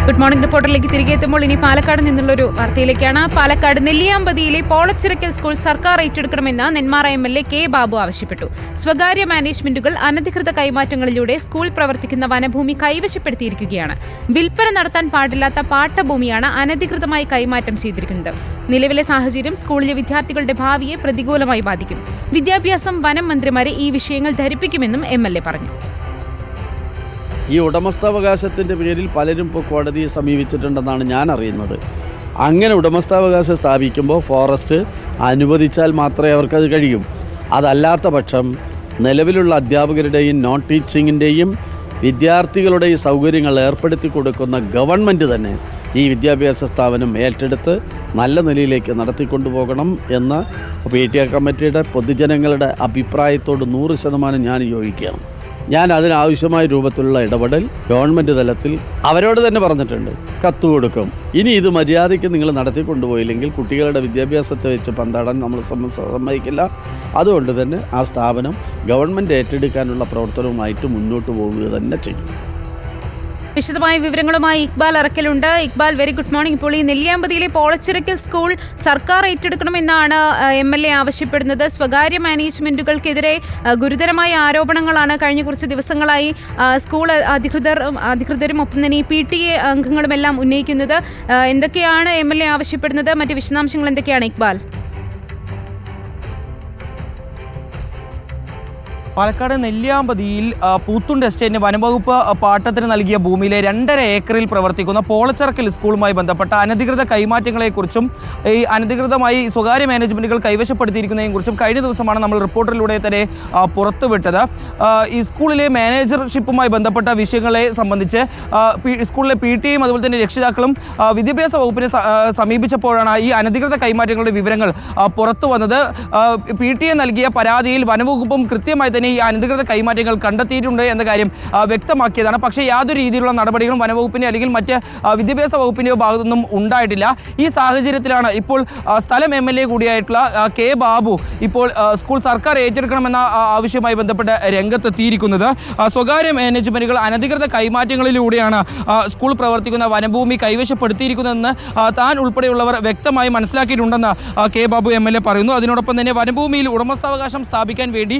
Good morning റിപ്പോർട്ടറിലേക്ക് തിരികെ എത്തുമ്പോൾ ഇനി പാലക്കാട് നിന്നുള്ളൊരു വാർത്തയിലേക്കാണ്. പാലക്കാട് നെല്ലിയാമ്പതിയിലെ പോളച്ചിറക്കൽ സ്കൂൾ സർക്കാർ ഏറ്റെടുക്കണമെന്ന് നെന്മാറ MLA കെ ബാബു ആവശ്യപ്പെട്ടു. സ്വകാര്യ മാനേജ്മെന്റുകൾ അനധികൃത കൈമാറ്റങ്ങളിലൂടെ സ്കൂൾ പ്രവർത്തിക്കുന്ന വനഭൂമി കൈവശപ്പെടുത്തിയിരിക്കുകയാണ്. വിൽപ്പന നടത്താൻ പാടില്ലാത്ത പാട്ടഭൂമിയാണ് അനധികൃതമായി കൈമാറ്റം ചെയ്തിരിക്കുന്നത്. നിലവിലെ സാഹചര്യം സ്കൂളിലെ വിദ്യാർത്ഥികളുടെ ഭാവിയെ പ്രതികൂലമായി ബാധിക്കും. വിദ്യാഭ്യാസം വനം മന്ത്രിമാരെ ഈ വിഷയങ്ങൾ ധരിപ്പിക്കുമെന്നും MLA പറഞ്ഞു. ഈ ഉടമസ്ഥാവകാശത്തിൻ്റെ പേരിൽ പലരും ഇപ്പോൾ കോടതിയെ സമീപിച്ചിട്ടുണ്ടെന്നാണ് ഞാൻ അറിയുന്നത്. അങ്ങനെ ഉടമസ്ഥാവകാശം സ്ഥാപിക്കുമ്പോൾ ഫോറസ്റ്റ് അനുവദിച്ചാൽ മാത്രമേ അവർക്കത് കഴിയൂ. അതല്ലാത്ത പക്ഷം നിലവിലുള്ള അധ്യാപകരുടെയും നോൺ ടീച്ചിങ്ങിൻ്റെയും വിദ്യാർത്ഥികളുടെയും സൗകര്യങ്ങൾ ഏർപ്പെടുത്തി കൊടുക്കുന്ന ഗവൺമെൻറ് തന്നെ ഈ വിദ്യാഭ്യാസ സ്ഥാപനം ഏറ്റെടുത്ത് നല്ല നിലയിലേക്ക് നടത്തിക്കൊണ്ടുപോകണം എന്ന PTA കമ്മിറ്റിയുടെ പൊതുജനങ്ങളുടെ അഭിപ്രായത്തോട് 100% ഞാൻ യോജിക്കുകയാണ്. ഞാൻ അതിനാവശ്യമായ രൂപത്തിലുള്ള ഇടപെടൽ ഗവൺമെൻറ് തലത്തിൽ അവരോട് തന്നെ പറഞ്ഞിട്ടുണ്ട്, കത്ത് കൊടുക്കും. ഇനി ഇത് മര്യാദയ്ക്ക് നിങ്ങൾ നടത്തിക്കൊണ്ടുപോയില്ലെങ്കിൽ കുട്ടികളുടെ വിദ്യാഭ്യാസത്തെ വെച്ച് പന്താടാൻ നമ്മൾ സമ്മതിക്കില്ല. അതുകൊണ്ട് തന്നെ ആ സ്ഥാപനം ഗവൺമെൻറ് ഏറ്റെടുക്കാനുള്ള പ്രവർത്തനവുമായിട്ട് മുന്നോട്ട് പോവുക തന്നെ ചെയ്യും. വിശദമായ വിവരങ്ങളുമായി ഇക്ബാൽ അറക്കലുണ്ട്. Iqbal, very good morning. ഇപ്പോൾ ഈ നെല്ലിയാമ്പതിയിലെ പോളച്ചിറക്കൽ സ്കൂൾ സർക്കാർ ഏറ്റെടുക്കണമെന്നാണ് MLA ആവശ്യപ്പെടുന്നത്. സ്വകാര്യ മാനേജ്മെന്റുകൾക്കെതിരെ ഗുരുതരമായ ആരോപണങ്ങളാണ് കഴിഞ്ഞ കുറച്ച് ദിവസങ്ങളായി സ്കൂൾ അധികൃതരും ഒപ്പം തന്നെ ഈ PTA അംഗങ്ങളുമെല്ലാം ഉന്നയിക്കുന്നത്. എന്തൊക്കെയാണ് MLA ആവശ്യപ്പെടുന്നത്? മറ്റ് വിശദാംശങ്ങൾ എന്തൊക്കെയാണ് ഇക്ബാൽ? പാലക്കാട് നെല്ലിയാമ്പതിയിൽ പൂത്തുണ്ട് എസ്റ്റേറ്റിന് വനംവകുപ്പ് പാട്ടത്തിന് നൽകിയ ഭൂമിയിലെ 2.5 ഏക്കറിൽ പ്രവർത്തിക്കുന്ന പോളച്ചിറക്കൽ സ്കൂളുമായി ബന്ധപ്പെട്ട അനധികൃത കൈമാറ്റങ്ങളെക്കുറിച്ചും ഈ അനധികൃതമായി സ്വകാര്യ മാനേജ്മെൻറ്റുകൾ കൈവശപ്പെടുത്തിയിരിക്കുന്നതിനെക്കുറിച്ചും കഴിഞ്ഞ ദിവസമാണ് നമ്മൾ റിപ്പോർട്ടറിലൂടെ തന്നെ പുറത്തുവിട്ടത്. ഈ സ്കൂളിലെ മാനേജർഷിപ്പുമായി ബന്ധപ്പെട്ട വിഷയങ്ങളെ സംബന്ധിച്ച് സ്കൂളിലെ PTAയും അതുപോലെ തന്നെ രക്ഷിതാക്കളും വിദ്യാഭ്യാസ വകുപ്പിനെ സമീപിച്ചപ്പോഴാണ് ഈ അനധികൃത കൈമാറ്റങ്ങളുടെ വിവരങ്ങൾ പുറത്തു വന്നത്. PTA നൽകിയ പരാതിയിൽ വനംവകുപ്പും കൃത്യമായി തന്നെ ഈ അനധികൃത കൈമാറ്റങ്ങൾ കണ്ടെത്തിയിട്ടുണ്ട് എന്ന കാര്യം വ്യക്തമാക്കിയതാണ്. പക്ഷേ യാതൊരു രീതിയിലുള്ള നടപടികളും വനവകുപ്പിൻ്റെ അല്ലെങ്കിൽ മറ്റ് വിദ്യാഭ്യാസ വകുപ്പിൻ്റെയോ ഭാഗത്തുനിന്നും ഉണ്ടായിട്ടില്ല. ഈ സാഹചര്യത്തിലാണ് ഇപ്പോൾ സ്ഥലം MLA കൂടിയായിട്ടുള്ള കെ ബാബു ഇപ്പോൾ സ്കൂൾ സർക്കാർ ഏറ്റെടുക്കണമെന്ന ആവശ്യവുമായി ബന്ധപ്പെട്ട് രംഗത്തെത്തിയിരിക്കുന്നത്. സ്വകാര്യ മാനേജ്മെൻറ്റുകൾ അനധികൃത കൈമാറ്റങ്ങളിലൂടെയാണ് സ്കൂൾ പ്രവർത്തിക്കുന്ന വനഭൂമി കൈവശപ്പെടുത്തിയിരിക്കുന്നതെന്ന് താൻ ഉൾപ്പെടെയുള്ളവർ വ്യക്തമായി മനസ്സിലാക്കിയിട്ടുണ്ടെന്ന് കെ ബാബു MLA പറയുന്നു. അതിനോടൊപ്പം തന്നെ വനഭൂമിയിൽ ഉടമസ്ഥാവകാശം സ്ഥാപിക്കാൻ വേണ്ടി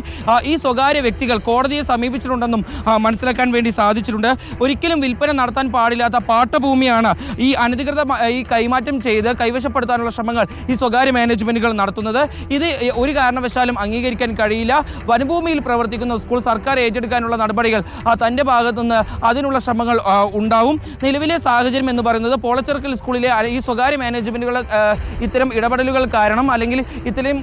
ഈ സ്വകാര്യ വ്യക്തികൾ കോടതിയെ സമീപിച്ചിട്ടുണ്ടെന്നും മനസ്സിലാക്കാൻ വേണ്ടി സാധിച്ചിട്ടുണ്ട്. ഒരിക്കലും വിൽപ്പന നടത്താൻ പാടില്ലാത്ത പാട്ടഭൂമിയാണ് ഈ അനധികൃത ഈ കൈമാറ്റം ചെയ്ത് കൈവശപ്പെടുത്താനുള്ള ശ്രമങ്ങൾ ഈ സ്വകാര്യ മാനേജ്മെൻറ്റുകൾ നടത്തുന്നത്. ഇത് ഒരു കാരണവശാലും അംഗീകരിക്കാൻ കഴിയില്ല. വനഭൂമിയിൽ പ്രവർത്തിക്കുന്ന സ്കൂൾ സർക്കാർ ഏറ്റെടുക്കാനുള്ള നടപടികൾ തൻ്റെ ഭാഗത്തുനിന്ന് അതിനുള്ള ശ്രമങ്ങൾ ഉണ്ടാവും. നിലവിലെ സാഹചര്യം എന്ന് പറയുന്നത് പോളച്ചിറക്കൽ സ്കൂളിലെ ഈ സ്വകാര്യ മാനേജ്മെൻറ്റുകൾ ഇത്തരം ഇടപെടലുകൾ കാരണം അല്ലെങ്കിൽ ഇത്തരം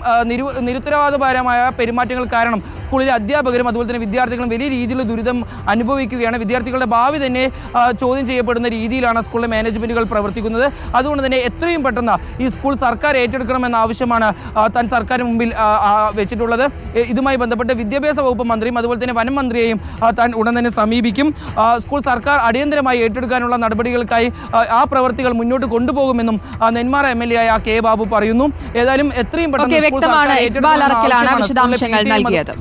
നിരുത്തരവാദപരമായ പെരുമാറ്റങ്ങൾ കാരണം സ്കൂളിലെ അധ്യാപകരും അതുപോലെ തന്നെ വിദ്യാർത്ഥികളും വലിയ രീതിയിലുള്ള ദുരിതം അനുഭവിക്കുകയാണ്. വിദ്യാർത്ഥികളുടെ ഭാവി തന്നെ ചോദ്യം ചെയ്യപ്പെടുന്ന രീതിയിലാണ് സ്കൂളിലെ മാനേജ്മെൻറ്റുകൾ പ്രവർത്തിക്കുന്നത്. അതുകൊണ്ട് തന്നെ എത്രയും പെട്ടെന്ന് ഈ സ്കൂൾ സർക്കാർ ഏറ്റെടുക്കണമെന്ന ആവശ്യമാണ് താൻ സർക്കാരിന് മുമ്പിൽ വെച്ചിട്ടുള്ളത്. ഇതുമായി ബന്ധപ്പെട്ട് വിദ്യാഭ്യാസ വകുപ്പ് മന്ത്രിയും അതുപോലെ തന്നെ വനം മന്ത്രിയെയും താൻ ഉടൻ തന്നെ സമീപിക്കും. സ്കൂൾ സർക്കാർ അടിയന്തരമായി ഏറ്റെടുക്കാനുള്ള നടപടികൾക്കായി ആ പ്രവർത്തികൾ മുന്നോട്ട് കൊണ്ടുപോകുമെന്നും നെന്മാറ MLA ആയ കെ ബാബു പറയുന്നു. ഏതായാലും എത്രയും പെട്ടെന്ന് സ്കൂൾ സർക്കാർ ഏറ്റെടുക്കണമെന്ന ആവശ്യമാണ് വിശദാംശങ്ങൾ നൽകിയത്.